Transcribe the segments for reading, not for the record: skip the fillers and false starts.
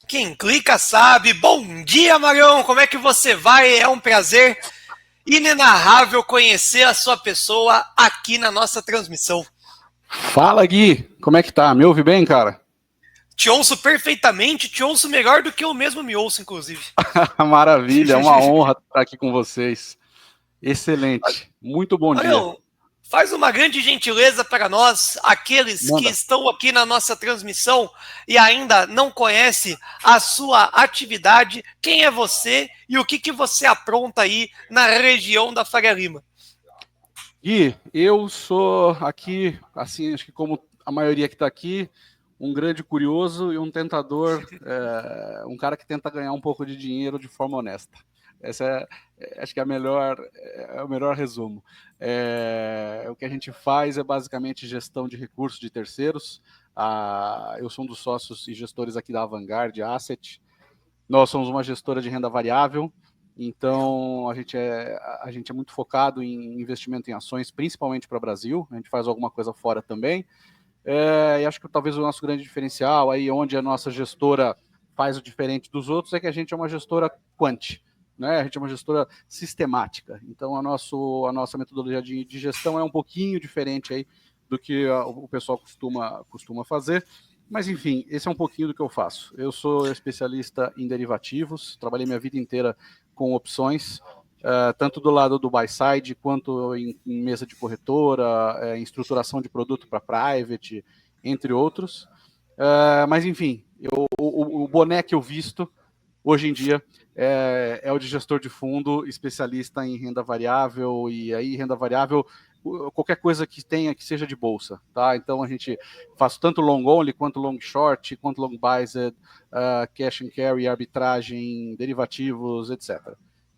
Quem clica sabe. Bom dia, Marião. Como é que você vai? É um prazer inenarrável conhecer a sua pessoa aqui na nossa transmissão. Fala, Gui! Como é que tá? Me ouve bem, cara? Te ouço perfeitamente, te ouço melhor do que eu mesmo me ouço, inclusive. Maravilha, é uma honra estar aqui com vocês. Excelente. Muito bom dia. Marião, faz uma grande gentileza para nós, aqueles que Manda. estão aqui na nossa transmissão e ainda não conhecem a sua atividade. Quem é você e o que você apronta aí na região da Faria Lima? Gui, eu sou aqui, assim, acho que como a maioria que está aqui, um grande curioso e um tentador, um cara que tenta ganhar um pouco de dinheiro de forma honesta. Essa acho que é o melhor resumo. O que a gente faz é basicamente gestão de recursos de terceiros. Eu sou um dos sócios e gestores aqui da Avantgarde Asset. Nós somos uma gestora de renda variável, então a gente é muito focado em investimento em ações, principalmente para o Brasil. A gente faz alguma coisa fora também. E acho que talvez o nosso grande diferencial, aí onde a nossa gestora faz o diferente dos outros, é que a gente é uma gestora quant. Né? A gente é uma gestora sistemática. Então a nossa metodologia de gestão é um pouquinho diferente aí do que o pessoal costuma fazer. Mas, enfim, esse é um pouquinho do que eu faço. Eu sou especialista em derivativos, trabalhei minha vida inteira com opções, tanto do lado do buy side, quanto em mesa de corretora, em estruturação de produto para private, entre outros. Mas, enfim, o boné que eu visto hoje em dia é o de gestor de fundo, especialista em renda variável, e aí renda variável, qualquer coisa que tenha que seja de bolsa, tá? Então a gente faz tanto long only, quanto long short, quanto long biased, cash and carry, arbitragem, derivativos, etc.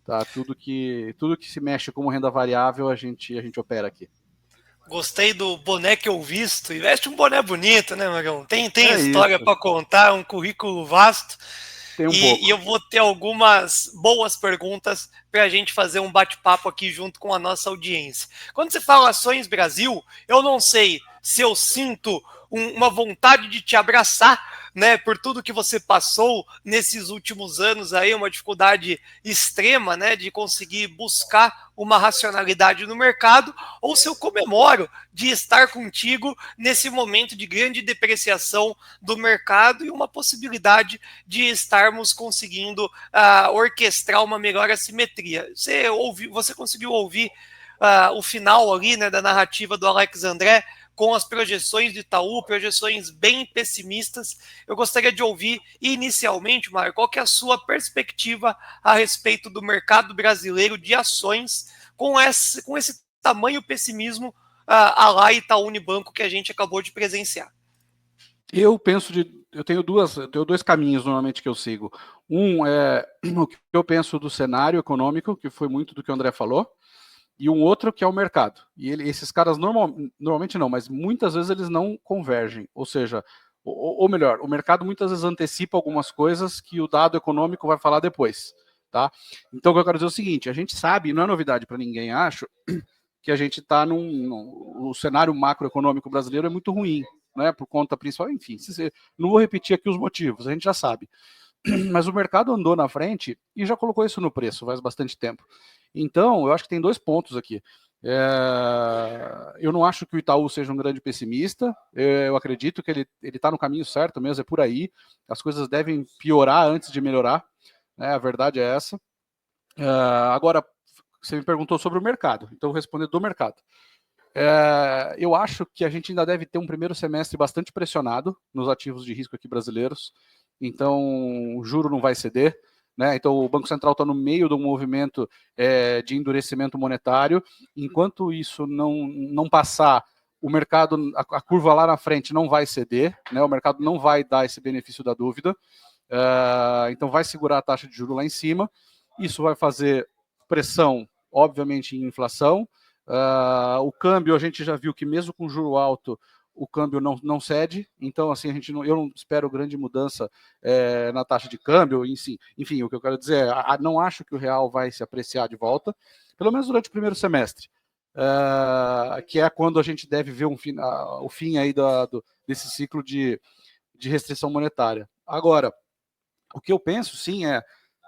Tá? Tudo que se mexe como renda variável, a gente opera aqui. Gostei do boné que eu visto. E veste um boné bonito, né, Magão? Tem É história isso, para contar, um currículo vasto. tem um E eu pouco. vou ter algumas boas perguntas para a gente fazer um bate-papo aqui junto com a nossa audiência. Quando você fala Ações Brasil, eu não sei se eu sinto uma vontade de te abraçar, né, por tudo que você passou nesses últimos anos aí, uma dificuldade extrema, né, de conseguir buscar uma racionalidade no mercado, ou se eu comemoro de estar contigo nesse momento de grande depreciação do mercado e uma possibilidade de estarmos conseguindo orquestrar uma melhor assimetria. Você conseguiu ouvir o final ali, né, da narrativa do Alex André com as projeções de Itaú, projeções bem pessimistas. Eu gostaria de ouvir inicialmente, Mário, qual que é a sua perspectiva a respeito do mercado brasileiro de ações com esse tamanho pessimismo a lá Itaú Unibanco que a gente acabou de presenciar. Eu tenho dois caminhos normalmente que eu sigo. Um é o que eu penso do cenário econômico, que foi muito do que o André falou, e um outro que é o mercado. E esses caras normalmente não, mas muitas vezes eles não convergem. Ou seja, ou melhor, o mercado muitas vezes antecipa algumas coisas que o dado econômico vai falar depois. Tá? Então o que eu quero dizer é o seguinte: a gente sabe, não é novidade para ninguém, acho, que a gente está o cenário macroeconômico brasileiro é muito ruim, né? Por conta principal, enfim, não vou repetir aqui os motivos, a gente já sabe. Mas o mercado andou na frente e já colocou isso no preço faz bastante tempo. Então, eu acho que tem dois pontos aqui. Eu não acho que o Itaú seja um grande pessimista. Eu acredito que ele está no caminho certo mesmo, é por aí. As coisas devem piorar antes de melhorar. Né? A verdade é essa. Agora, você me perguntou sobre o mercado, então eu vou responder do mercado. Eu acho que a gente ainda deve ter um primeiro semestre bastante pressionado nos ativos de risco aqui brasileiros. Então, o juro não vai ceder. Né? Então, o Banco Central está no meio de um movimento de endurecimento monetário. Enquanto isso não passar, o mercado, a curva lá na frente não vai ceder. Né? O mercado não vai dar esse benefício da dúvida. Então, vai segurar a taxa de juros lá em cima. Isso vai fazer pressão, obviamente, em inflação. O câmbio, a gente já viu que mesmo com juro alto, o câmbio não cede, então assim eu não espero grande mudança na taxa de câmbio. Enfim, o que eu quero dizer é, não acho que o real vai se apreciar de volta, pelo menos durante o primeiro semestre, que é quando a gente deve ver o fim aí desse ciclo de restrição monetária. Agora, O que eu penso, sim,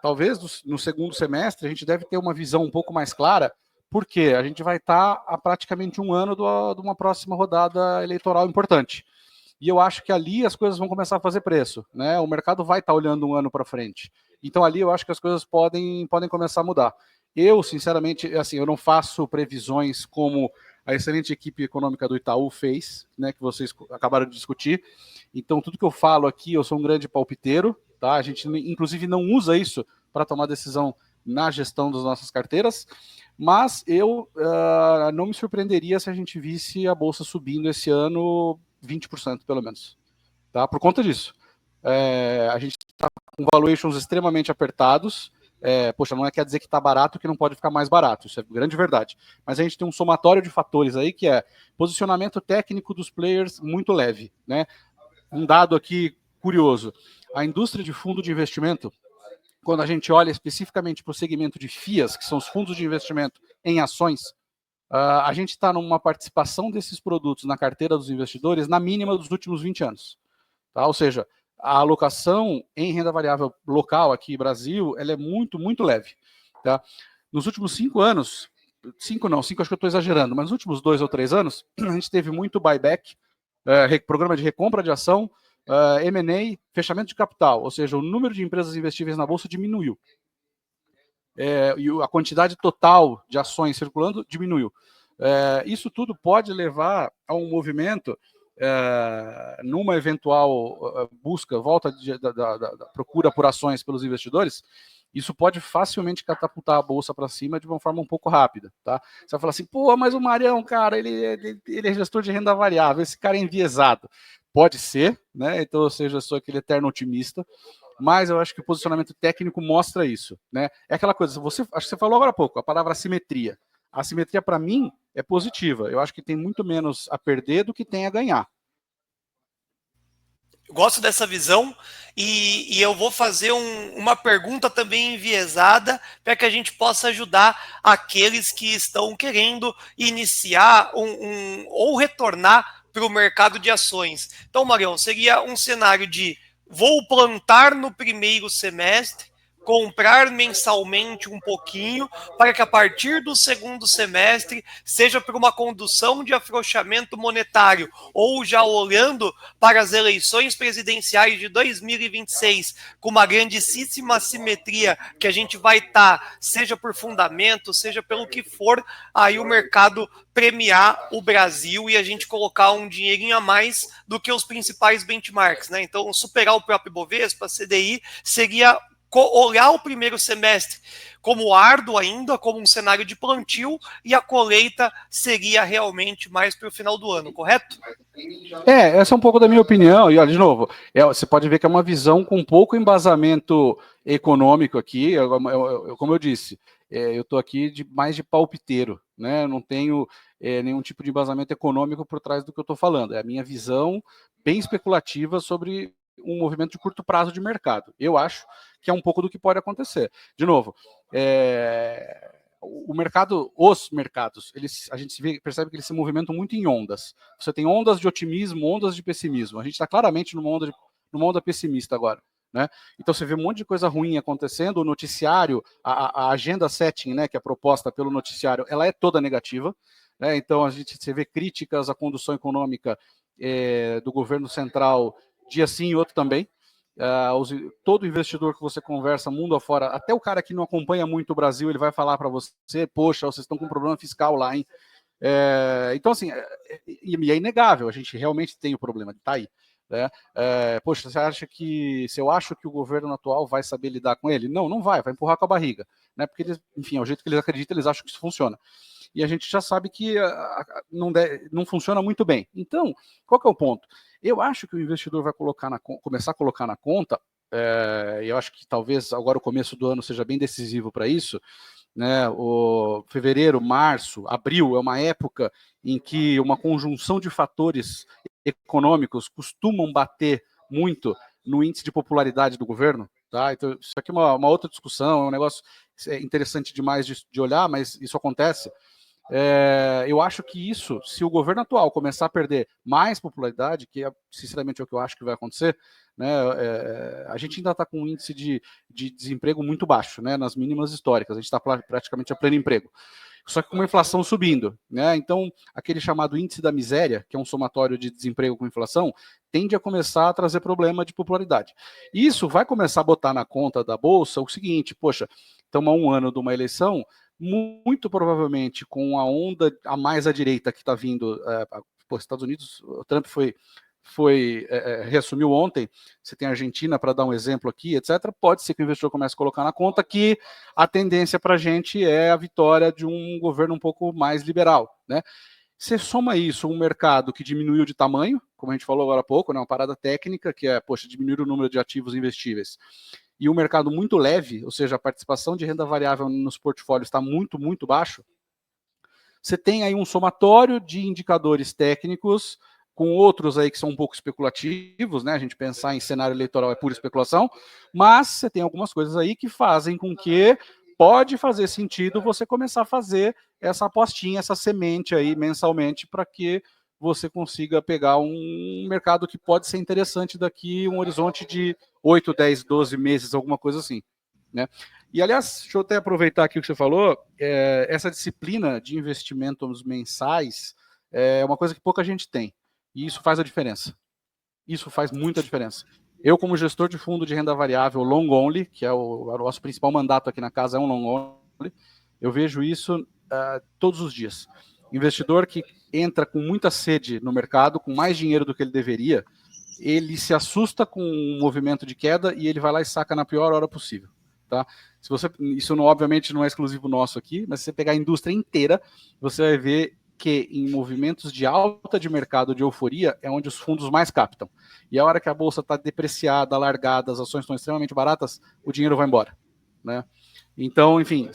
talvez no segundo semestre a gente deve ter uma visão um pouco mais clara, porque a gente vai estar há praticamente um ano de uma próxima rodada eleitoral importante. E eu acho que ali as coisas vão começar a fazer preço, né? O mercado vai estar olhando um ano para frente. Então ali eu acho que as coisas podem começar a mudar. Eu, sinceramente, assim, eu não faço previsões como a excelente equipe econômica do Itaú fez, né, que vocês acabaram de discutir. Então tudo que eu falo aqui, eu sou um grande palpiteiro, tá? A gente inclusive não usa isso para tomar decisão na gestão das nossas carteiras, mas eu não me surpreenderia se a gente visse a bolsa subindo esse ano 20% pelo menos, tá? Por conta disso. A gente está com valuations extremamente apertados. Poxa, não quer dizer que está barato que não pode ficar mais barato, isso é grande verdade. Mas a gente tem um somatório de fatores aí que é posicionamento técnico dos players muito leve, né? Um dado aqui curioso: a indústria de fundo de investimento, quando a gente olha especificamente para o segmento de FIAs, que são os fundos de investimento em ações, a gente está numa participação desses produtos na carteira dos investidores na mínima dos últimos 20 anos. Tá? Ou seja, a alocação em renda variável local aqui no Brasil, ela é muito, muito leve. Tá? Nos últimos 5 anos, 5 não, 5 acho que eu estou exagerando, mas nos últimos 2 ou 3 anos, a gente teve muito buyback, programa de recompra de ação, M&A, fechamento de capital, ou seja, o número de empresas investíveis na Bolsa diminuiu. E a quantidade total de ações circulando diminuiu. Isso tudo pode levar a um movimento, numa eventual busca, volta da procura por ações pelos investidores, isso pode facilmente catapultar a bolsa para cima de uma forma um pouco rápida. Tá? Você vai falar assim, pô, mas o Marião, cara, ele é gestor de renda variável, esse cara é enviesado. Pode ser, né? Então, ou seja, eu sou aquele eterno otimista, mas eu acho que o posicionamento técnico mostra isso, né? É aquela coisa, acho que você falou agora há pouco, a palavra assimetria. A assimetria, para mim, é positiva. Eu acho que tem muito menos a perder do que tem a ganhar. Gosto dessa visão e eu vou fazer uma pergunta também enviesada para que a gente possa ajudar aqueles que estão querendo iniciar ou retornar para o mercado de ações. Então, Marião, seria um cenário de vou plantar no primeiro semestre, comprar mensalmente um pouquinho, para que a partir do segundo semestre, seja por uma condução de afrouxamento monetário ou já olhando para as eleições presidenciais de 2026, com uma grandíssima assimetria que a gente vai estar, seja por fundamento, seja pelo que for, aí o mercado premiar o Brasil e a gente colocar um dinheirinho a mais do que os principais benchmarks, né? Então, superar o próprio Bovespa, CDI, seria olhar o primeiro semestre como árduo ainda, como um cenário de plantio, e a colheita seria realmente mais para o final do ano, correto? Essa é um pouco da minha opinião, e olha, de novo, você pode ver que é uma visão com pouco embasamento econômico aqui, como eu disse, eu estou aqui mais de palpiteiro, né? Eu não tenho nenhum tipo de embasamento econômico por trás do que eu estou falando, é a minha visão bem especulativa sobre um movimento de curto prazo de mercado. Eu acho que é um pouco do que pode acontecer. De novo, o mercado, os mercados, a gente percebe que eles se movimentam muito em ondas. Você tem ondas de otimismo, ondas de pessimismo. A gente está claramente numa onda pessimista agora. Né? Então você vê um monte de coisa ruim acontecendo, o noticiário, a agenda setting, né, que é proposta pelo noticiário, ela é toda negativa. Né? Então você vê críticas à condução econômica do governo central dia sim e outro também. Todo investidor que você conversa mundo afora, até o cara que não acompanha muito o Brasil, ele vai falar para você, poxa, vocês estão com um problema fiscal lá, hein? Então, assim, e é inegável, a gente realmente tem o problema, está aí. Né? Poxa, você acha que, se eu acho que o governo atual vai saber lidar com ele? Não, não vai empurrar com a barriga. Né? Porque, enfim, é o jeito que eles acreditam, eles acham que isso funciona. E a gente já sabe que não funciona muito bem. Então, qual que é o ponto? Eu acho que o investidor vai começar a colocar na conta, eu acho que talvez agora o começo do ano seja bem decisivo para isso, né? O fevereiro, março, abril é uma época em que uma conjunção de fatores econômicos costumam bater muito no índice de popularidade do governo. Tá? Então, isso aqui é uma outra discussão, é um negócio interessante demais de olhar, mas isso acontece. eu acho que isso, se o governo atual começar a perder mais popularidade, que sinceramente é o que eu acho que vai acontecer, né, a gente ainda está com um índice de desemprego muito baixo, né, nas mínimas históricas, a gente está praticamente a pleno emprego. Só que com uma inflação subindo, né? Então, aquele chamado índice da miséria, que é um somatório de desemprego com inflação, tende a começar a trazer problema de popularidade. Isso vai começar a botar na conta da Bolsa o seguinte, poxa, estamos a um ano de uma eleição, muito provavelmente com a onda a mais à direita que está vindo, Estados Unidos, o Trump reassumiu ontem, você tem a Argentina para dar um exemplo aqui, etc. Pode ser que o investidor comece a colocar na conta que a tendência para a gente é a vitória de um governo um pouco mais liberal, né? Você soma isso, um mercado que diminuiu de tamanho, como a gente falou agora há pouco, né, uma parada técnica, que é, diminuir o número de ativos investíveis, e um mercado muito leve, ou seja, a participação de renda variável nos portfólios está muito, muito baixo, você tem aí um somatório de indicadores técnicos com outros aí que são um pouco especulativos, né? A gente pensar em cenário eleitoral é pura especulação, mas você tem algumas coisas aí que fazem com que pode fazer sentido você começar a fazer essa apostinha, essa semente aí mensalmente para que você consiga pegar um mercado que pode ser interessante daqui um horizonte de 8, 10, 12 meses, alguma coisa assim, né? E, aliás, deixa eu até aproveitar aqui o que você falou, essa disciplina de investimentos mensais é uma coisa que pouca gente tem. E isso faz a diferença. Isso faz muita diferença. Eu, como gestor de fundo de renda variável long only, que é o nosso principal mandato aqui na casa, é um long only, eu vejo isso todos os dias. Investidor que entra com muita sede no mercado, com mais dinheiro do que ele deveria, ele se assusta com um movimento de queda e ele vai lá e saca na pior hora possível. Tá? Isso obviamente não é exclusivo nosso aqui, mas se você pegar a indústria inteira, você vai ver que em movimentos de alta de mercado, de euforia, é onde os fundos mais captam. E a hora que a bolsa está depreciada, largada, as ações estão extremamente baratas, o dinheiro vai embora, né? Então, enfim,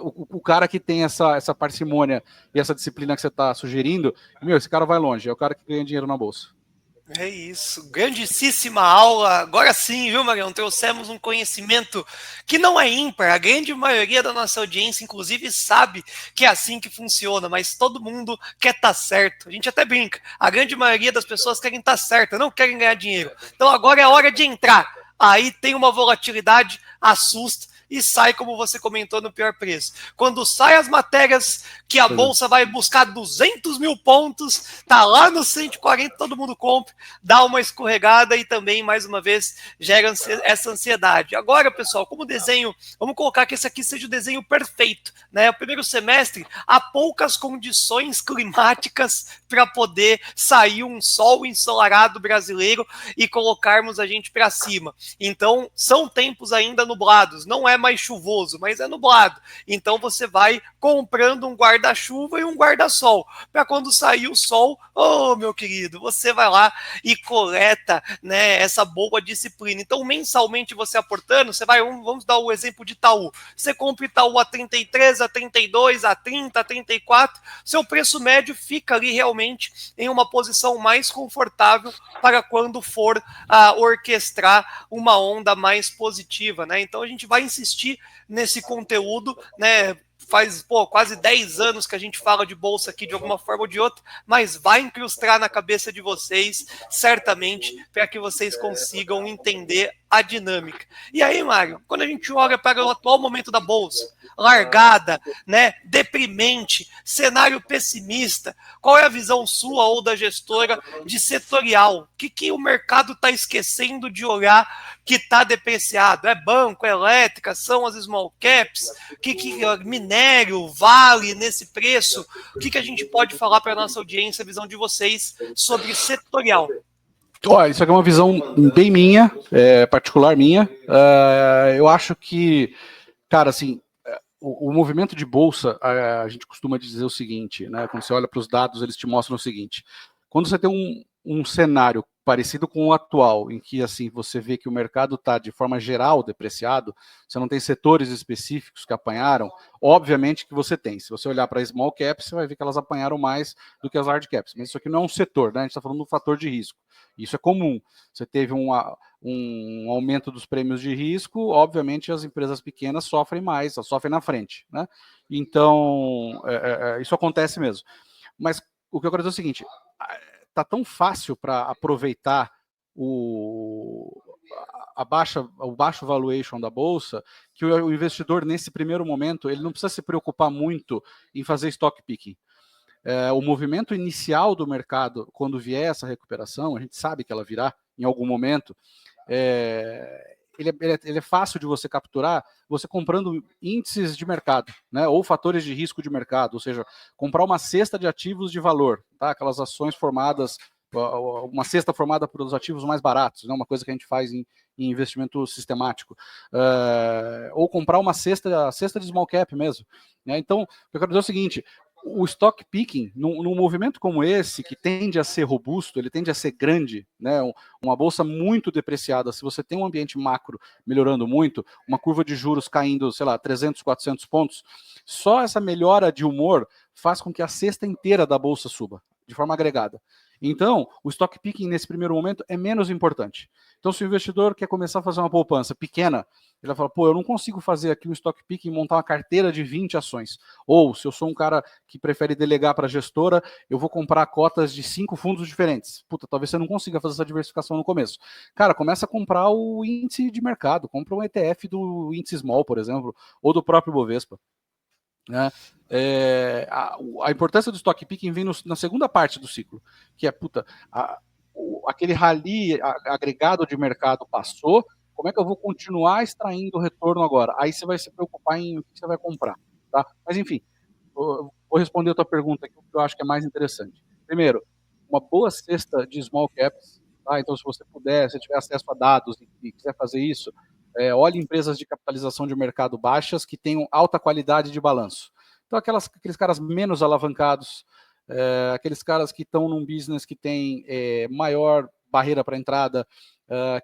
o cara que tem essa parcimônia e essa disciplina que você está sugerindo, esse cara vai longe, é o cara que ganha dinheiro na bolsa. É isso, grandíssima aula. Agora sim, viu, Marião? Trouxemos um conhecimento que não é ímpar. A grande maioria da nossa audiência, inclusive, sabe que é assim que funciona, mas todo mundo quer estar certo. A gente até brinca. A grande maioria das pessoas querem estar certa, não querem ganhar dinheiro. Então agora é a hora de entrar. Aí tem uma volatilidade, assusta e sai, como você comentou, no pior preço. Quando sai as matérias que a bolsa vai buscar 200 mil pontos, tá lá no 140, todo mundo compra, dá uma escorregada e também, mais uma vez, gera essa ansiedade. Agora, pessoal, como desenho, vamos colocar que esse aqui seja o desenho perfeito, né? O primeiro semestre, há poucas condições climáticas para poder sair um sol ensolarado brasileiro e colocarmos a gente para cima. Então, são tempos ainda nublados, não é mais chuvoso, mas é nublado. Então você vai comprando um guarda-chuva e um guarda-sol, para quando sair o sol, meu querido, você vai lá e coleta, né, essa boa disciplina. Então, mensalmente você aportando, você vai, vamos dar o exemplo de Itaú. Você compra Itaú a 33, a 32, a 30, a 34, seu preço médio fica ali realmente em uma posição mais confortável para quando for orquestrar uma onda mais positiva, né? Então a gente vai insistir nesse conteúdo, né? Faz quase 10 anos que a gente fala de bolsa aqui de alguma forma ou de outra, mas vai incrustar na cabeça de vocês, certamente, para que vocês consigam entender a dinâmica. E aí, Mário, quando a gente olha para o atual momento da bolsa, largada, né, deprimente, cenário pessimista, qual é a visão sua ou da gestora de setorial? O que o mercado está esquecendo de olhar que está depreciado? É banco, é elétrica, são as small caps, minério, vale nesse preço? O que a gente pode falar para a nossa audiência, a visão de vocês sobre setorial? Isso aqui é uma visão bem minha, particular minha. Eu acho que, cara, assim, o movimento de bolsa, a gente costuma dizer o seguinte, né? Quando você olha para os dados, eles te mostram o seguinte: quando você tem um cenário parecido com o atual, em que assim você vê que o mercado está de forma geral depreciado, você não tem setores específicos que apanharam, obviamente que você tem. Se você olhar para small caps, você vai ver que elas apanharam mais do que as large caps. Mas isso aqui não é um setor, né? A gente está falando do fator de risco. Isso é comum. Você teve um aumento dos prêmios de risco, obviamente as empresas pequenas sofrem mais, sofrem na frente, né? Então, isso acontece mesmo. Mas o que eu quero dizer é o seguinte, tá tão fácil para aproveitar o baixo valuation da bolsa que o investidor, nesse primeiro momento, ele não precisa se preocupar muito em fazer stock picking. O movimento inicial do mercado, quando vier essa recuperação, a gente sabe que ela virá em algum momento, ele é fácil de você capturar você comprando índices de mercado, né, ou fatores de risco de mercado, ou seja, comprar uma cesta de ativos de valor, tá, aquelas ações formadas, uma cesta formada por os ativos mais baratos, né, uma coisa que a gente faz em investimento sistemático, ou comprar uma cesta de small cap mesmo, né? Então, eu quero dizer o seguinte, o stock picking, num movimento como esse, que tende a ser robusto, ele tende a ser grande, né, uma bolsa muito depreciada, se você tem um ambiente macro melhorando muito, uma curva de juros caindo, sei lá, 300, 400 pontos, só essa melhora de humor faz com que a cesta inteira da bolsa suba, de forma agregada. Então, o stock picking nesse primeiro momento é menos importante. Então, se o investidor quer começar a fazer uma poupança pequena, ele vai falar, pô, eu não consigo fazer aqui um stock picking e montar uma carteira de 20 ações. Ou, se eu sou um cara que prefere delegar para a gestora, eu vou comprar cotas de 5 fundos diferentes. Puta, talvez você não consiga fazer essa diversificação no começo. Cara, começa a comprar o índice de mercado, compra um ETF do índice small, por exemplo, ou do próprio Bovespa. Né? A importância do stock picking vem na segunda parte do ciclo, que é, puta, aquele rally agregado de mercado passou, como é que eu vou continuar extraindo o retorno agora? Aí você vai se preocupar em o que você vai comprar. Tá? Mas, enfim, vou responder a tua pergunta aqui, o que eu acho que é mais interessante. Primeiro, uma boa cesta de small caps, tá? Então, se você puder, se tiver acesso a dados e quiser fazer isso, olhe empresas de capitalização de mercado baixas que tenham alta qualidade de balanço. Então, aqueles caras menos alavancados, aqueles caras que estão num business que tem maior barreira para entrada,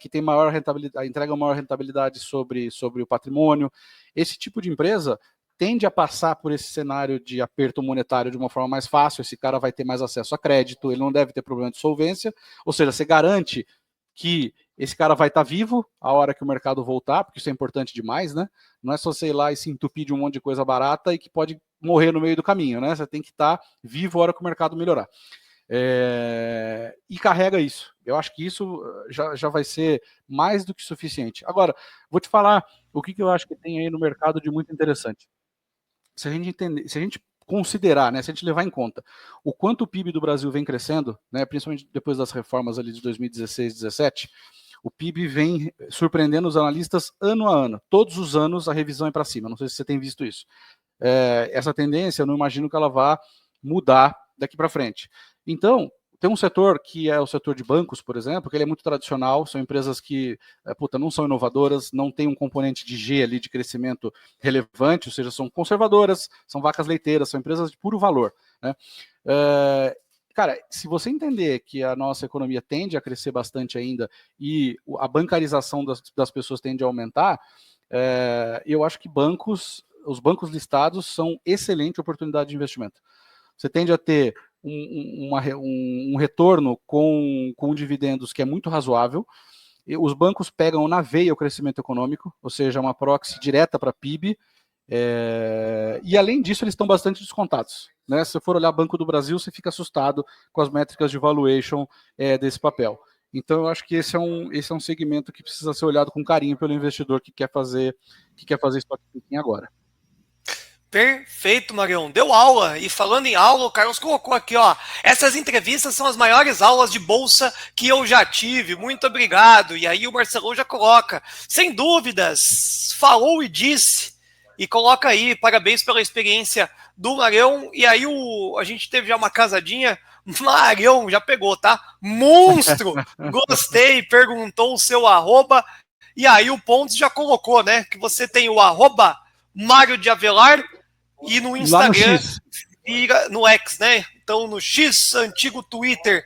que tem maior rentabilidade, entrega maior rentabilidade sobre o patrimônio. Esse tipo de empresa tende a passar por esse cenário de aperto monetário de uma forma mais fácil, esse cara vai ter mais acesso a crédito, ele não deve ter problema de solvência, ou seja, você garante que esse cara vai estar vivo a hora que o mercado voltar, porque isso é importante demais, né? Não é só você ir lá e se entupir de um monte de coisa barata e que pode morrer no meio do caminho, né? Você tem que estar vivo a hora que o mercado melhorar. E carrega isso. Eu acho que isso já vai ser mais do que suficiente. Agora, vou te falar o que eu acho que tem aí no mercado de muito interessante. Se a gente entender, se a gente considerar, né, se a gente levar em conta o quanto o PIB do Brasil vem crescendo, né, principalmente depois das reformas ali de 2016, 17, o PIB vem surpreendendo os analistas ano a ano. Todos os anos a revisão é para cima. Não sei se você tem visto isso. Essa tendência, eu não imagino que ela vá mudar daqui para frente. Então, tem um setor que é o setor de bancos, por exemplo, que ele é muito tradicional, são empresas que não são inovadoras, não tem um componente de G ali de crescimento relevante, ou seja, são conservadoras, são vacas leiteiras, são empresas de puro valor. Né? Cara, se você entender que a nossa economia tende a crescer bastante ainda e a bancarização das pessoas tende a aumentar, eu acho que os bancos listados são excelente oportunidade de investimento. Você tende a ter um retorno com dividendos que é muito razoável. E os bancos pegam na veia o crescimento econômico, ou seja, uma proxy direta para PIB. E além disso, eles estão bastante descontados. Né? Se você for olhar Banco do Brasil, você fica assustado com as métricas de valuation desse papel. Então, eu acho que esse é um segmento que precisa ser olhado com carinho pelo investidor que quer fazer stock picking agora. Perfeito, Marião. Deu aula. E falando em aula, o Carlos colocou aqui, ó. Essas entrevistas são as maiores aulas de bolsa que eu já tive. Muito obrigado. E aí o Marcelão já coloca. Sem dúvidas, falou e disse. E coloca aí, parabéns pela experiência do Marião. E aí a gente teve já uma casadinha. Marião já pegou, tá? Monstro! Gostei, perguntou o seu arroba. E aí o Pontes já colocou, né? Que você tem o arroba Mário de Avelar. E no Instagram, no X, né? Então, no X, antigo Twitter,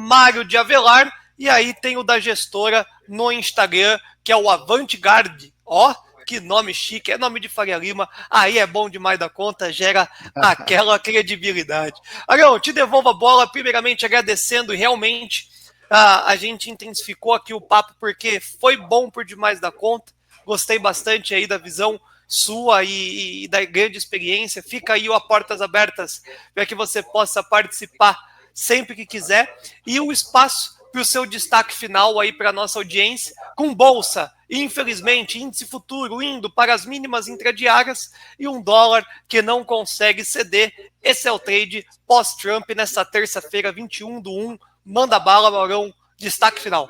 Mário de Avelar, e aí tem o da gestora no Instagram, que é o Avantgarde. Ó, que nome chique, é nome de Faria Lima, aí é bom demais da conta, gera aquela credibilidade. Arão, te devolvo a bola, primeiramente agradecendo, e realmente a gente intensificou aqui o papo, porque foi bom por demais da conta, gostei bastante aí da visão sua e da grande experiência. Fica aí a portas abertas para que você possa participar sempre que quiser, e o espaço para o seu destaque final aí para a nossa audiência, com bolsa, infelizmente, índice futuro indo para as mínimas intradiárias e um dólar que não consegue ceder. Esse é o trade pós-Trump nessa terça-feira, 21/1. Manda bala, Maurão, destaque final.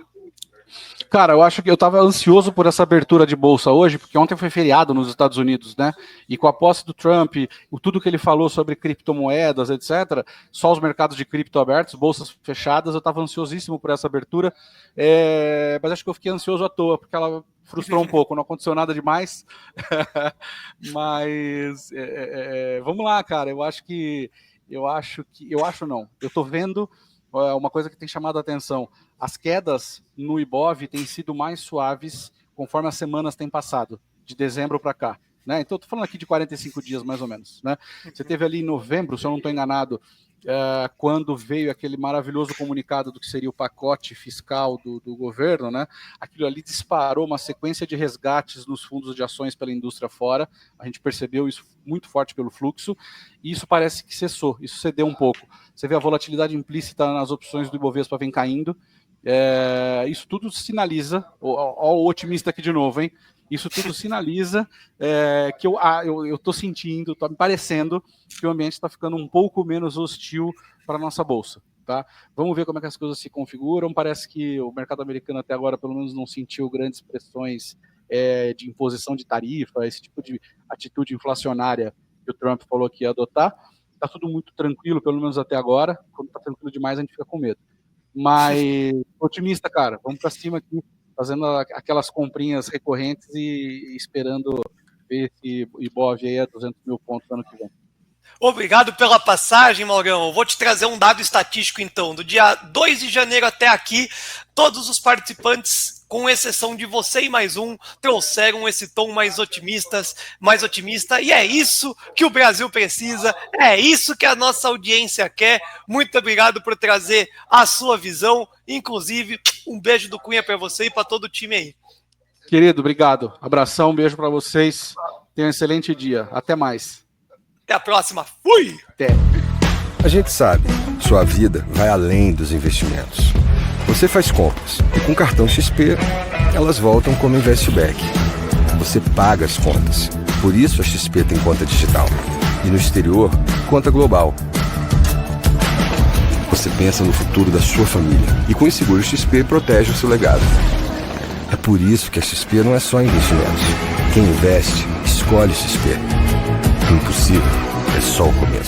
Cara, eu acho que eu estava ansioso por essa abertura de bolsa hoje, porque ontem foi feriado nos Estados Unidos, né? E com a posse do Trump, tudo que ele falou sobre criptomoedas, etc., só os mercados de cripto abertos, bolsas fechadas, eu estava ansiosíssimo por essa abertura, mas acho que eu fiquei ansioso à toa, porque ela frustrou um pouco, não aconteceu nada demais. Mas vamos lá, cara, eu estou vendo uma coisa que tem chamado a atenção. As quedas no Ibov têm sido mais suaves conforme as semanas têm passado, de dezembro para cá, né? Então, estou falando aqui de 45 dias, mais ou menos, né? Você teve ali em novembro, se eu não estou enganado, quando veio aquele maravilhoso comunicado do que seria o pacote fiscal do governo, né? Aquilo ali disparou uma sequência de resgates nos fundos de ações pela indústria fora. A gente percebeu isso muito forte pelo fluxo, e isso parece que cessou, isso cedeu um pouco. Você vê a volatilidade implícita nas opções do Ibovespa vem caindo. Isso tudo sinaliza, ó, o otimista aqui de novo, hein? Isso tudo sinaliza que eu estou sentindo, está me parecendo que o ambiente está ficando um pouco menos hostil para a nossa bolsa. Tá? Vamos ver como é que as coisas se configuram. Parece que o mercado americano até agora pelo menos não sentiu grandes pressões de imposição de tarifa, esse tipo de atitude inflacionária que o Trump falou que ia adotar. Está tudo muito tranquilo, pelo menos até agora. Quando está tranquilo demais, a gente fica com medo. Mas otimista, cara, vamos para cima aqui, fazendo aquelas comprinhas recorrentes e esperando ver se o Ibov aí é 200 mil pontos ano que vem. Obrigado pela passagem, Maurão. Vou te trazer um dado estatístico, então. Do dia 2 de janeiro até aqui, todos os participantes, com exceção de você e mais um, trouxeram esse tom mais otimista, e é isso que o Brasil precisa, é isso que a nossa audiência quer. Muito obrigado por trazer a sua visão, inclusive um beijo do Cunha para você e para todo o time aí. Querido, obrigado. Abração, um beijo para vocês. Tenham um excelente dia. Até mais. Até a próxima. Fui! Até. A gente sabe, sua vida vai além dos investimentos. Você faz compras e com cartão XP, elas voltam como Investback. Você paga as contas. Por isso a XP tem conta digital. E no exterior, conta global. Você pensa no futuro da sua família e com o seguro XP protege o seu legado. É por isso que a XP não é só investimentos. Quem investe, escolhe XP. O impossível é só o começo.